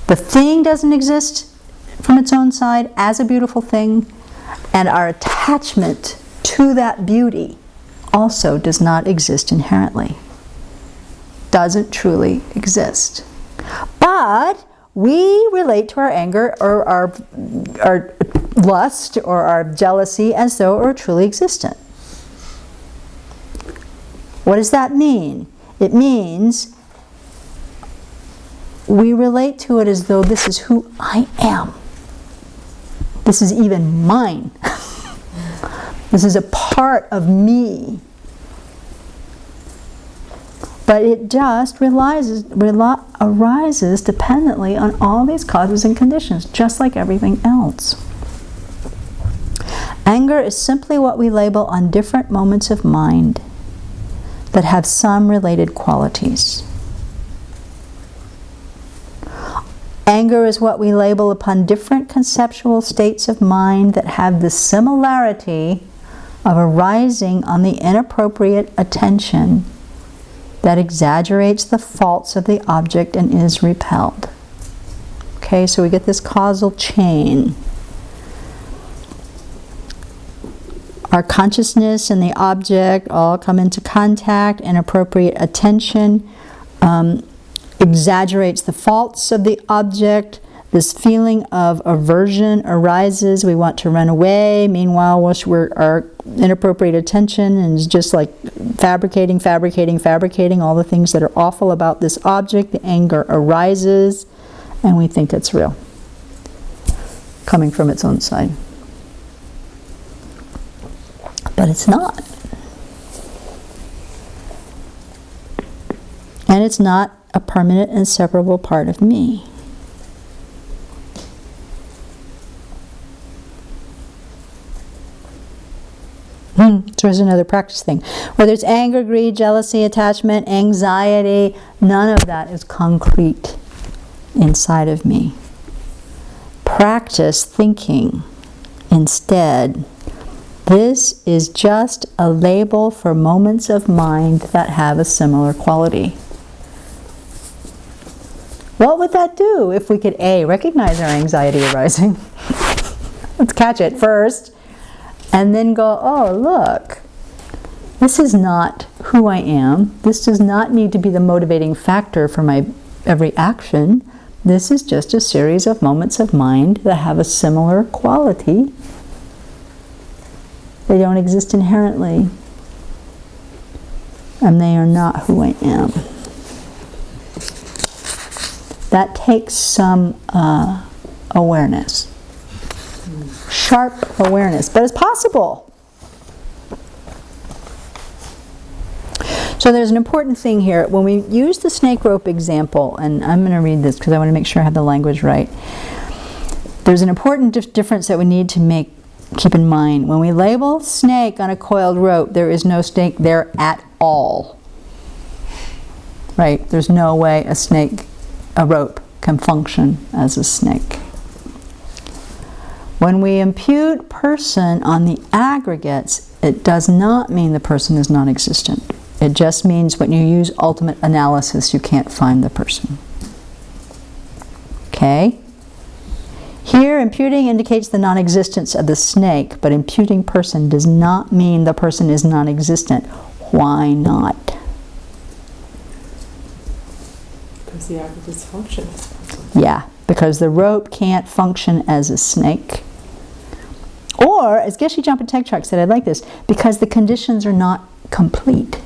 the thing doesn't exist from its own side as a beautiful thing, and our attachment to that beauty also does not exist inherently. Doesn't truly exist. But we relate to our anger or our lust or our jealousy as though it were truly existent. What does that mean? It means we relate to it as though this is who I am. This is even mine. This is a part of me. But it just arises dependently on all these causes and conditions, just like everything else. Anger is simply what we label on different moments of mind that have some related qualities. Anger is what we label upon different conceptual states of mind that have the similarity of arising on the inappropriate attention that exaggerates the faults of the object and is repelled. Okay, so we get this causal chain. Our consciousness and the object all come into contact, inappropriate attention exaggerates the faults of the object, This feeling of aversion arises. We want to run away. Meanwhile, our inappropriate attention is just like fabricating all the things that are awful about this object. The anger arises, and we think it's real, coming from its own side. But it's not. And it's not a permanent, inseparable part of me. So here's another practice thing. Whether it's anger, greed, jealousy, attachment, anxiety, none of that is concrete inside of me. Practice thinking instead, this is just a label for moments of mind that have a similar quality. What would that do if we could A, recognize our anxiety arising? Let's catch it first. And then go, oh, look, this is not who I am. This does not need to be the motivating factor for my every action. This is just a series of moments of mind that have a similar quality. They don't exist inherently. And they are not who I am. That takes some awareness. Sharp awareness, but it's possible. So there's an important thing here. When we use the snake rope example, and I'm going to read this because I want to make sure I have the language right. There's an important difference that we need to keep in mind. When we label snake on a coiled rope, there is no snake there at all. Right? There's no way a rope can function as a snake. When we impute person on the aggregates, it does not mean the person is non-existent. It just means when you use ultimate analysis, you can't find the person. Okay? Here, imputing indicates the non-existence of the snake, but imputing person does not mean the person is non-existent. Why not? Because the aggregates function as person. Yeah, because the rope can't function as a snake. Or, as Geshe Jump Tech Truck said, I like this, because the conditions are not complete.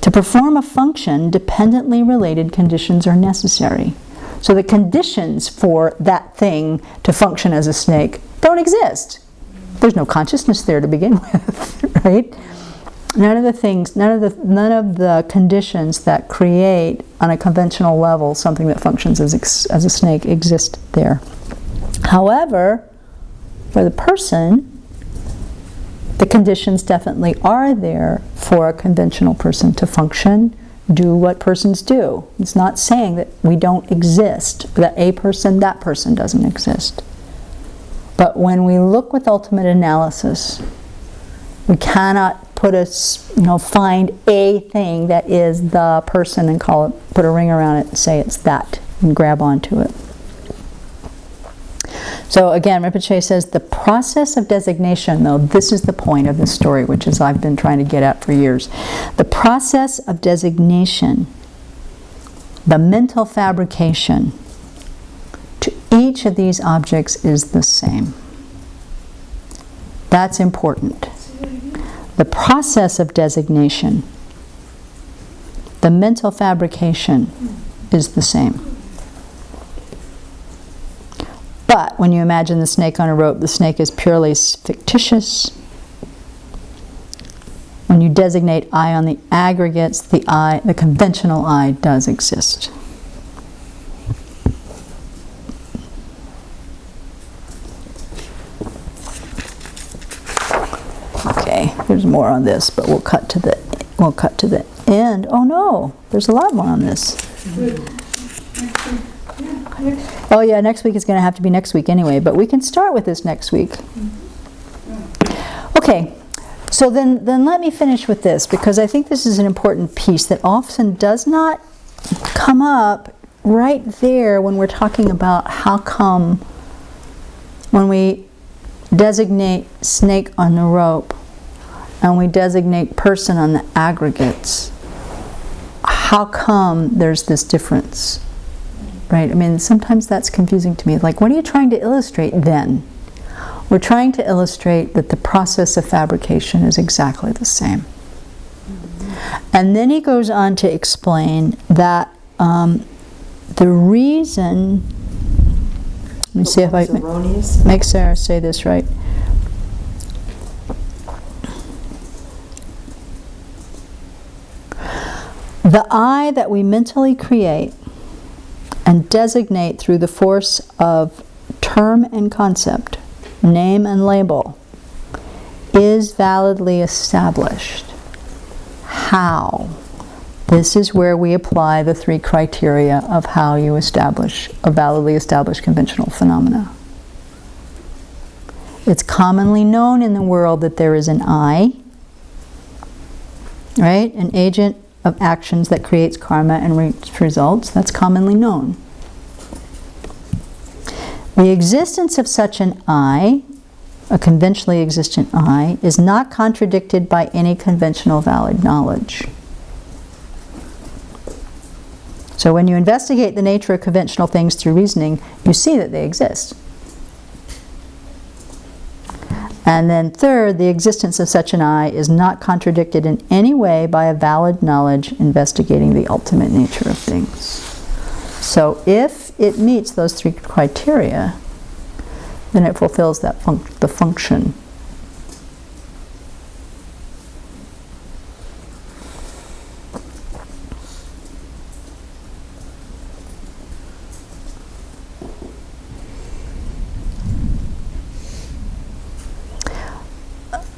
To perform a function, dependently related conditions are necessary. So the conditions for that thing to function as a snake don't exist. There's no consciousness there to begin with, right? None of the conditions that create on a conventional level something that functions as a snake exist there. However, for the person, the conditions definitely are there for a conventional person to function, do what persons do. It's not saying that we don't exist, that that person doesn't exist. But when we look with ultimate analysis, we cannot find a thing that is the person and put a ring around it and say it's that and grab onto it. So again, Rinpoche says the process of designation, though, this is the point of this story, which is I've been trying to get at for years. The process of designation, the mental fabrication to each of these objects is the same. That's important. The process of designation, the mental fabrication is the same. But when you imagine the snake on a rope, the snake is purely fictitious. When you designate I on the aggregates, the conventional I does exist. Okay, there's more on this, but we'll cut to the end. Oh no, there's a lot more on this. Oh yeah, next week is going to have to be next week anyway, but we can start with this next week. Okay, so then let me finish with this, because I think this is an important piece that often does not come up right there when we're talking about how come when we designate snake on the rope and we designate person on the aggregates, how come there's this difference? right? I mean, sometimes that's confusing to me. Like, what are you trying to illustrate then? We're trying to illustrate that the process of fabrication is exactly the same. And then he goes on to explain that the reason, let me see if I make Sarah say this right. The I that we mentally create and designate through the force of term and concept, name and label, is validly established. How? This is where we apply the 3 criteria of how you establish a validly established conventional phenomena. It's commonly known in the world that there is an I, right? An agent of actions that creates karma and results. That's commonly known. The existence of such an I, a conventionally existent I, is not contradicted by any conventional valid knowledge. So when you investigate the nature of conventional things through reasoning, you see that they exist. And then third, the existence of such an I is not contradicted in any way by a valid knowledge investigating the ultimate nature of things. So if it meets those 3 criteria, then it fulfills that the function.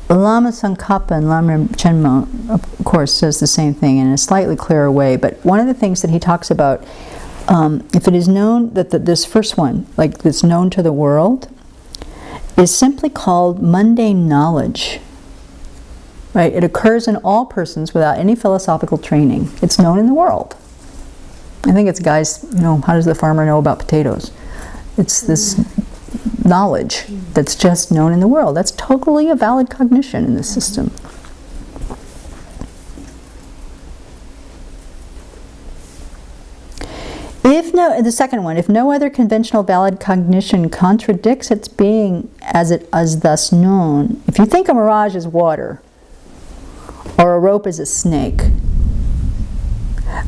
Lama Tsongkhapa and Lama Chenmo, of course, says the same thing in a slightly clearer way, but one of the things that he talks about, if it is known that this first one, like that's known to the world, is simply called mundane knowledge, right? It occurs in all persons without any philosophical training. It's known in the world. I think it's guys, how does the farmer know about potatoes? It's this knowledge that's just known in the world. That's totally a valid cognition in this system. The second one, if no other conventional valid cognition contradicts its being as it is thus known, if you think a mirage is water, or a rope is a snake,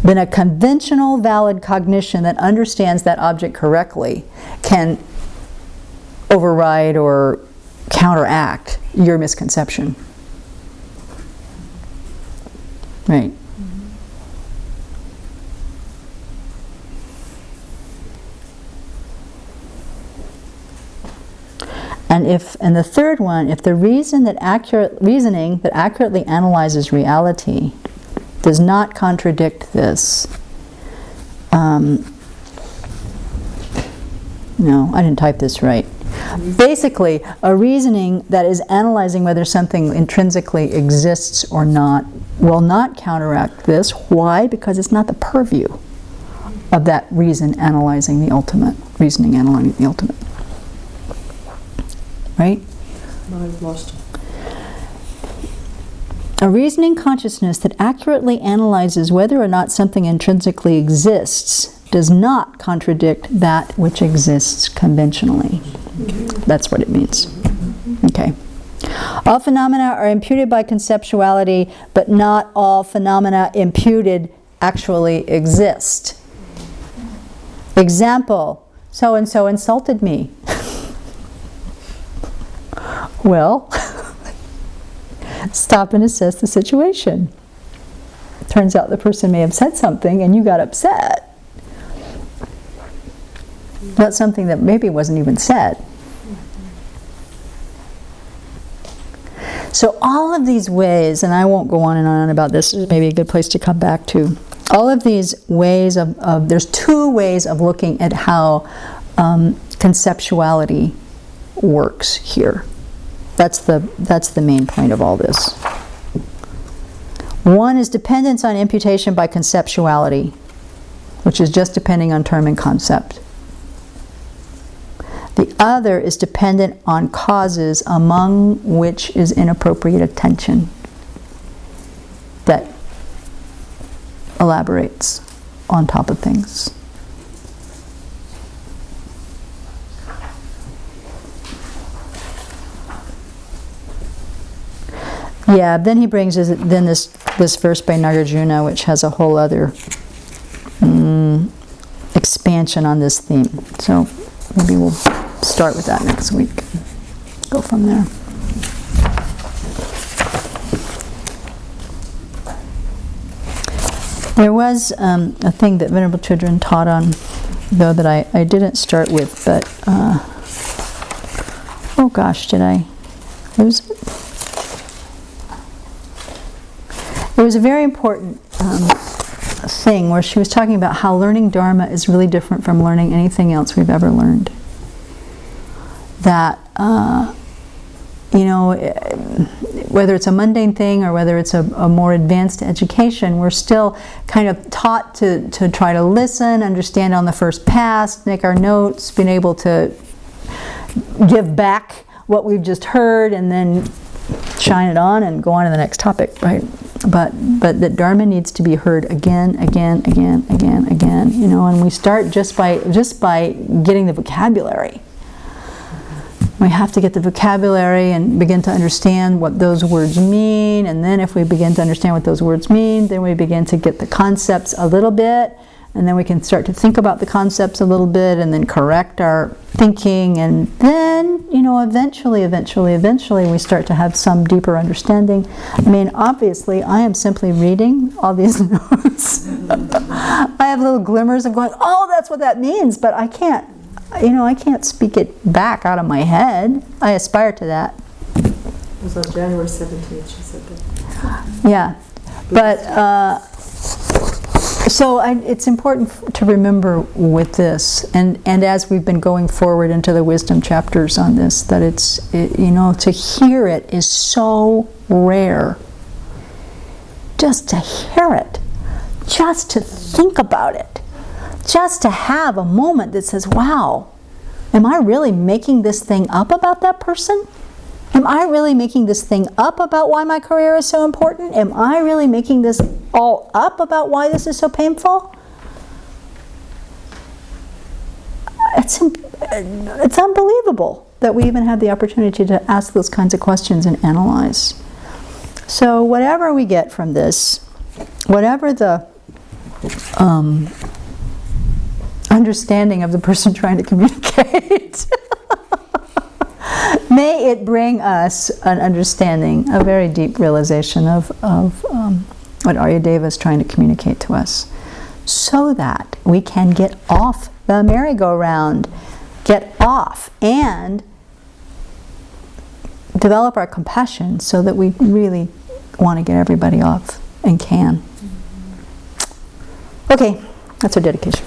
then a conventional valid cognition that understands that object correctly can override or counteract your misconception. Right. And the third one, if the reasoning that accurately analyzes reality does not contradict this. No, I didn't type this right. Basically, a reasoning that is analyzing whether something intrinsically exists or not will not counteract this. Why? Because it's not the purview of that reasoning analyzing the ultimate. Right? I've lost it. A reasoning consciousness that accurately analyzes whether or not something intrinsically exists does not contradict that which exists conventionally. That's what it means. Okay. All phenomena are imputed by conceptuality, but not all phenomena imputed actually exist. Example, so-and-so insulted me. Well, stop and assess the situation. Turns out the person may have said something and you got upset about something that maybe wasn't even said. So all of these ways, and I won't go on and on about this, this is maybe a good place to come back to. All of these ways there's 2 ways of looking at how conceptuality works here. That's the main point of all this. One is dependence on imputation by conceptuality, which is just depending on term and concept. The other is dependent on causes, among which is inappropriate attention, that elaborates on top of things. Yeah, then he brings then this verse by Nagarjuna, which has a whole other expansion on this theme. So maybe we'll start with that next week. Go from there. There was a thing that Venerable Children taught on, though, that I didn't start with, but oh gosh, did I lose it? It was a very important thing where she was talking about how learning Dharma is really different from learning anything else we've ever learned. That, whether it's a mundane thing or whether it's a more advanced education, we're still kind of taught to try to listen, understand on the first pass, make our notes, being able to give back what we've just heard, and then shine it on and go on to the next topic, right? But that Dharma needs to be heard again, and we start just by getting the vocabulary. We have to get the vocabulary and begin to understand what those words mean, and then if we begin to understand what those words mean, then we begin to get the concepts a little bit, and then we can start to think about the concepts a little bit, and then correct our thinking, and then, eventually we start to have some deeper understanding. I mean, obviously, I am simply reading all these notes. I have little glimmers of going, oh, that's what that means, but I can't speak it back out of my head. I aspire to that. It was on January 17th, she said that. Yeah, but so it's important to remember with this, and as we've been going forward into the wisdom chapters on this, that to hear it is so rare. Just to hear it, just to think about it, just to have a moment that says, wow, am I really making this thing up about that person? Am I really making this thing up about why my career is so important? Am I really making this all up about why this is so painful? It's unbelievable that we even have the opportunity to ask those kinds of questions and analyze. So whatever we get from this, whatever the understanding of the person trying to communicate, may it bring us an understanding, a very deep realization of what Aryadeva is trying to communicate to us, so that we can get off the merry-go-round, get off, and develop our compassion so that we really want to get everybody off and can. Okay, that's our dedication.